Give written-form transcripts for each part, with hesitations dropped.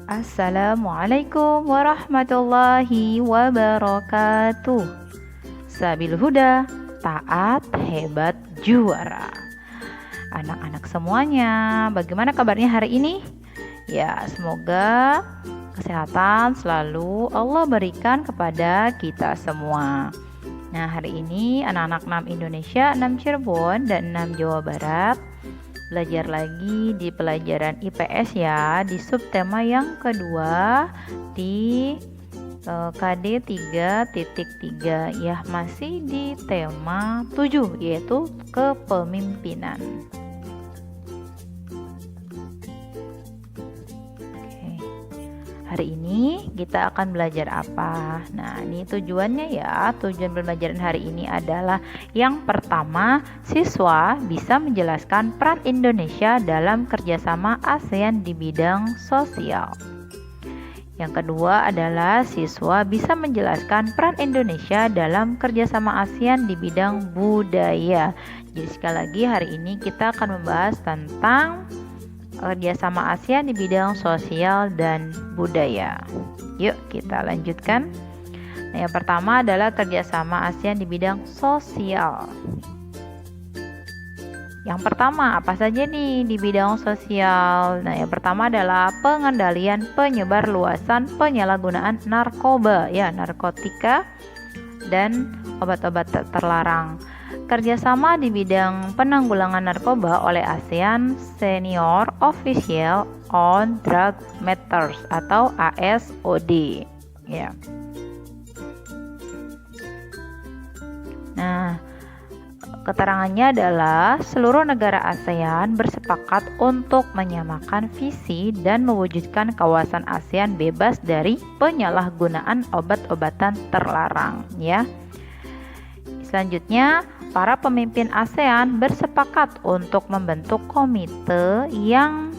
Assalamualaikum warahmatullahi wabarakatuh. Sabil huda, taat, hebat, juara. Anak-anak semuanya, bagaimana kabarnya hari ini? Ya, semoga kesehatan selalu Allah berikan kepada kita semua. Nah, hari ini anak-anak 6 Indonesia, 6 Cirebon, dan 6 Jawa Barat belajar lagi di pelajaran IPS ya, di subtema yang kedua di KD 3.3 ya, masih di tema 7 yaitu kepemimpinan. Hari ini kita akan belajar apa? Nah, ini tujuannya ya. Tujuan pembelajaran hari ini adalah yang pertama, siswa bisa menjelaskan peran Indonesia dalam kerjasama ASEAN di bidang sosial. Yang kedua adalah siswa bisa menjelaskan peran Indonesia dalam kerjasama ASEAN di bidang budaya. Jadi sekali lagi hari ini kita akan membahas tentang kerjasama ASEAN di bidang sosial dan budaya. Yuk kita lanjutkan. Nah, yang pertama adalah kerjasama ASEAN di bidang sosial. Yang pertama apa saja nih di bidang sosial? Nah, yang pertama adalah pengendalian penyebar luasan penyalahgunaan narkoba, ya, narkotika dan obat-obat terlarang. Kerjasama di bidang penanggulangan narkoba oleh ASEAN Senior Official on Drug Matters atau ASOD. Ya. Nah, keterangannya adalah seluruh negara ASEAN bersepakat untuk menyamakan visi dan mewujudkan kawasan ASEAN bebas dari penyalahgunaan obat-obatan terlarang. Ya. Selanjutnya, para pemimpin ASEAN bersepakat untuk membentuk komite yang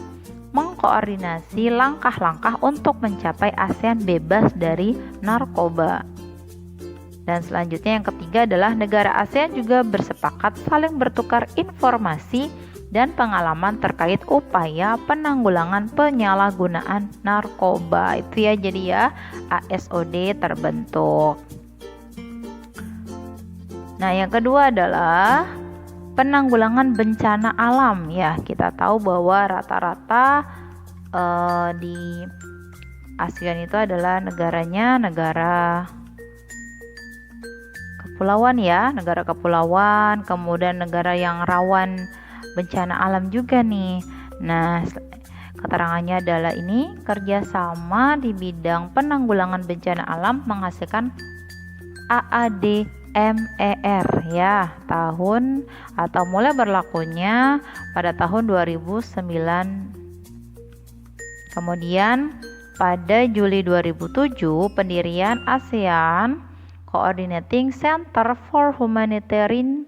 mengkoordinasi langkah-langkah untuk mencapai ASEAN bebas dari narkoba. Dan selanjutnya yang ketiga adalah negara ASEAN juga bersepakat saling bertukar informasi dan pengalaman terkait upaya penanggulangan penyalahgunaan narkoba. Itu ya, jadi ya ASOD terbentuk. Nah, yang kedua adalah penanggulangan bencana alam. Ya, kita tahu bahwa rata-rata di ASEAN itu adalah negaranya negara kepulauan ya, negara kepulauan, kemudian negara yang rawan bencana alam juga nih. Nah, keterangannya adalah ini kerjasama di bidang penanggulangan bencana alam menghasilkan AADMER ya, tahun atau mulai berlakunya pada tahun 2009. Kemudian pada Juli 2007 pendirian ASEAN Coordinating Center for Humanitarian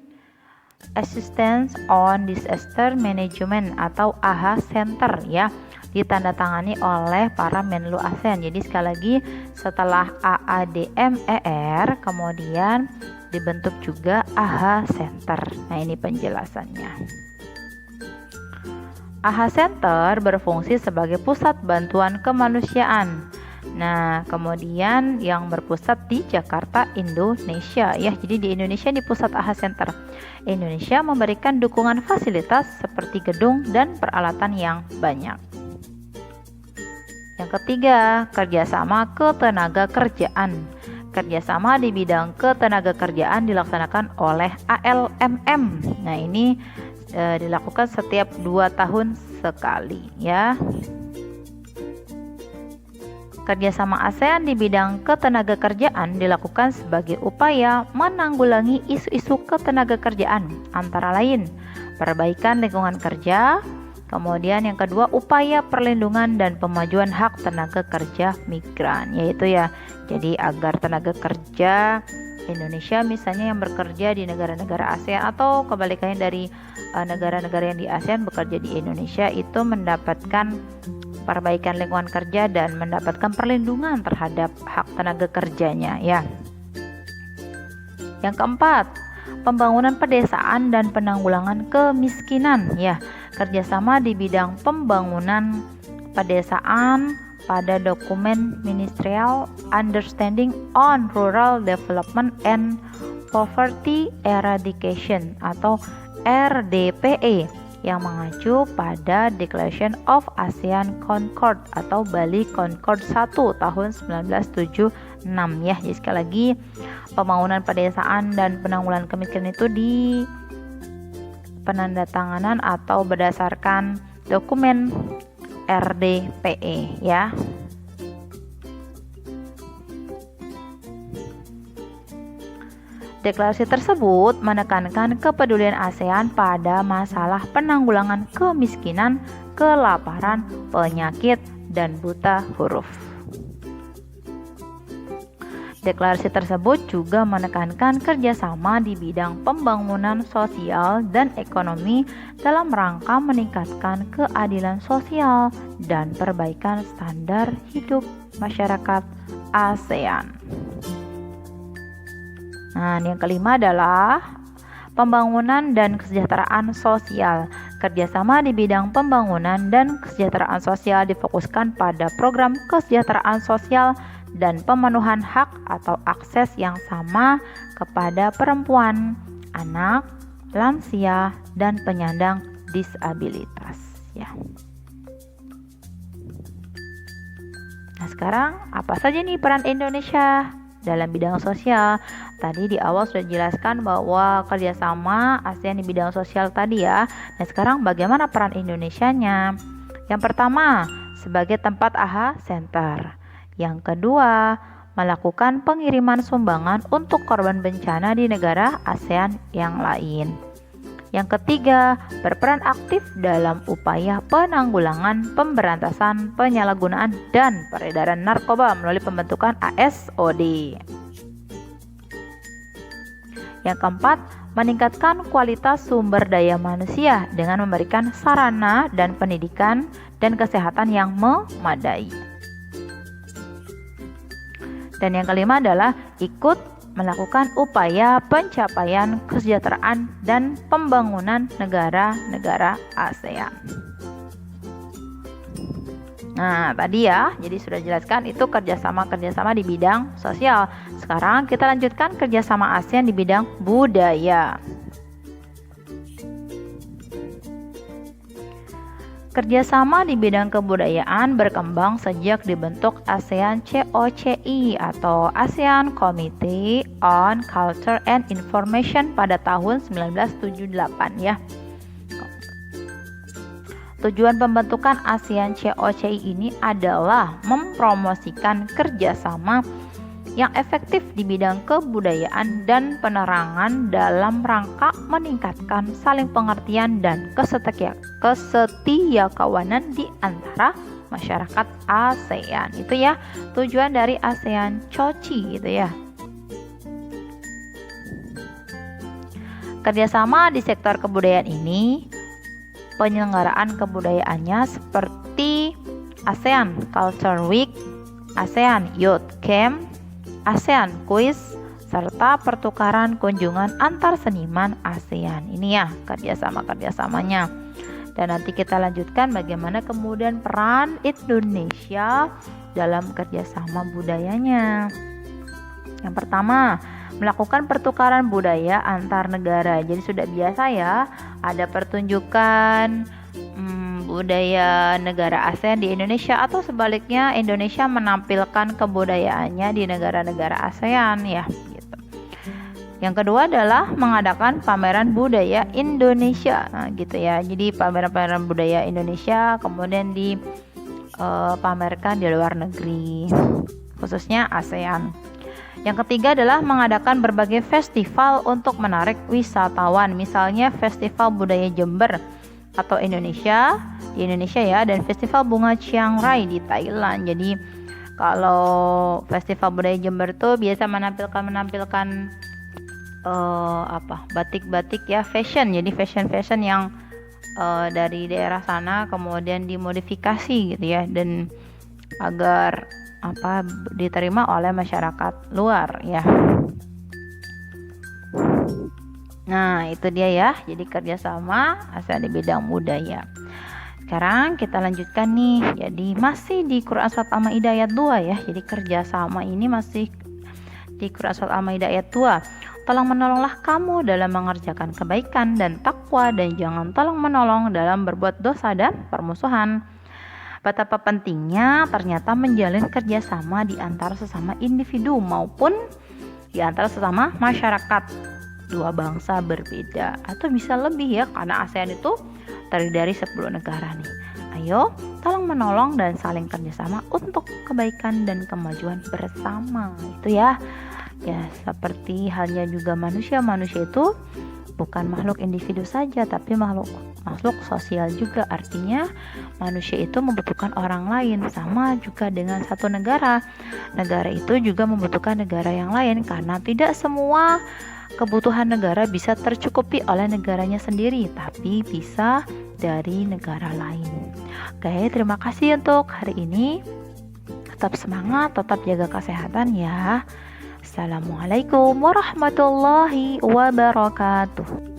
Assistance on Disaster Management atau AHA Center ya, ditandatangani oleh para Menlu ASEAN. Jadi sekali lagi setelah AADMER kemudian dibentuk juga AHA Center. Nah, ini penjelasannya. AHA Center berfungsi sebagai pusat bantuan kemanusiaan. Nah, kemudian yang berpusat di Jakarta, Indonesia ya. Jadi di Indonesia di pusat AHA Center. Indonesia memberikan dukungan fasilitas seperti gedung dan peralatan yang banyak. Yang ketiga, kerjasama ketenaga kerjaan. Kerjasama di bidang ketenaga kerjaan dilaksanakan oleh ALMM. Nah, ini dilakukan setiap 2 tahun sekali ya. Kerjasama ASEAN di bidang ketenaga kerjaan dilakukan sebagai upaya menanggulangi isu-isu ketenaga kerjaan, antara lain perbaikan lingkungan kerja, kemudian yang kedua upaya perlindungan dan pemajuan hak tenaga kerja migran, yaitu ya, jadi agar tenaga kerja Indonesia misalnya yang bekerja di negara-negara ASEAN atau kebalikannya dari negara-negara yang di ASEAN bekerja di Indonesia itu mendapatkan perbaikan lingkungan kerja dan mendapatkan perlindungan terhadap hak tenaga kerjanya ya. Yang keempat, pembangunan pedesaan dan penanggulangan kemiskinan ya. Kerjasama di bidang pembangunan pedesaan pada dokumen Ministerial Understanding on Rural Development and Poverty Eradication atau RDPE yang mengacu pada Declaration of ASEAN Concord atau Bali Concord 1 tahun 1976 ya. Jadi sekali lagi, pembangunan pedesaan dan penanggulangan kemiskinan itu di penandatanganan atau berdasarkan dokumen RDPE ya. Deklarasi tersebut menekankan kepedulian ASEAN pada masalah penanggulangan kemiskinan, kelaparan, penyakit, dan buta huruf. Deklarasi tersebut juga menekankan kerjasama di bidang pembangunan sosial dan ekonomi dalam rangka meningkatkan keadilan sosial dan perbaikan standar hidup masyarakat ASEAN. Nah, yang kelima adalah pembangunan dan kesejahteraan sosial. Kerjasama di bidang pembangunan dan kesejahteraan sosial difokuskan pada program kesejahteraan sosial dan pemenuhan hak atau akses yang sama kepada perempuan, anak, lansia, dan penyandang disabilitas ya. Nah, sekarang apa saja nih peran Indonesia dalam bidang sosial? Tadi di awal sudah dijelaskan bahwa kerjasama ASEAN di bidang sosial tadi ya. Dan sekarang bagaimana peran Indonesianya? Yang pertama, sebagai tempat AHA Center. Yang kedua, melakukan pengiriman sumbangan untuk korban bencana di negara ASEAN yang lain. Yang ketiga, berperan aktif dalam upaya penanggulangan, pemberantasan, penyalahgunaan, dan peredaran narkoba melalui pembentukan ASOD. Yang keempat, meningkatkan kualitas sumber daya manusia dengan memberikan sarana dan pendidikan dan kesehatan yang memadai. Dan yang kelima adalah ikut melakukan upaya pencapaian kesejahteraan dan pembangunan negara-negara ASEAN. Nah, tadi ya, jadi sudah jelaskan itu kerjasama di bidang sosial. Sekarang kita lanjutkan kerjasama ASEAN di bidang budaya. Kerjasama di bidang kebudayaan berkembang sejak dibentuk ASEAN COCI atau ASEAN Committee on Culture and Information pada tahun 1978 ya. Tujuan pembentukan ASEAN COCI ini adalah mempromosikan kerjasama yang efektif di bidang kebudayaan dan penerangan dalam rangka meningkatkan saling pengertian dan kesetiakawanan di antara masyarakat ASEAN. Itu ya tujuan dari ASEAN COCI itu ya. Kerjasama di sektor kebudayaan ini, penyelenggaraan kebudayaannya seperti ASEAN Culture Week, ASEAN Youth Camp, ASEAN Quiz, serta pertukaran kunjungan antar seniman ASEAN. Ini ya kerjasamanya. Dan nanti kita lanjutkan bagaimana kemudian peran Indonesia dalam kerjasama budayanya. Yang pertama, melakukan pertukaran budaya antar negara. Jadi sudah biasa ya, ada pertunjukan budaya negara ASEAN di Indonesia atau sebaliknya Indonesia menampilkan kebudayaannya di negara-negara ASEAN ya gitu. Yang kedua adalah mengadakan pameran budaya Indonesia. Nah, gitu ya. Jadi pameran-pameran budaya Indonesia kemudian dipamerkan di luar negeri, khususnya ASEAN. Yang ketiga adalah mengadakan berbagai festival untuk menarik wisatawan, misalnya Festival Budaya Jember atau Indonesia di Indonesia ya, dan Festival Bunga Chiang Rai di Thailand. Jadi kalau Festival Budaya Jember tuh biasa menampilkan batik-batik ya, fashion. Jadi fashion yang dari daerah sana kemudian dimodifikasi gitu ya, dan agar diterima oleh masyarakat luar ya. Nah, itu dia ya. Jadi kerjasama ASEAN di bidang budaya. Sekarang kita lanjutkan nih. Jadi masih di Quran Surat Al-Maidah ayat 2 ya. Jadi kerjasama ini masih di Quran Surat Al-Maidah ayat 2. Tolong menolonglah kamu dalam mengerjakan kebaikan dan takwa, dan jangan tolong menolong dalam berbuat dosa dan permusuhan. Betapa pentingnya ternyata menjalin kerjasama di antara sesama individu maupun di antara sesama masyarakat dua bangsa berbeda, atau bisa lebih ya, karena ASEAN itu terdiri dari 10 negara nih. Ayo tolong menolong dan saling kerjasama untuk kebaikan dan kemajuan bersama. Itu ya. Ya, seperti halnya juga manusia itu bukan makhluk individu saja, tapi makhluk sosial juga. Artinya manusia itu membutuhkan orang lain, sama juga dengan satu negara. Negara itu juga membutuhkan negara yang lain, karena tidak semua kebutuhan negara bisa tercukupi oleh negaranya sendiri, tapi bisa dari negara lain. Oke, terima kasih untuk hari ini. Tetap semangat, tetap jaga kesehatan ya. Assalamualaikum warahmatullahi wabarakatuh.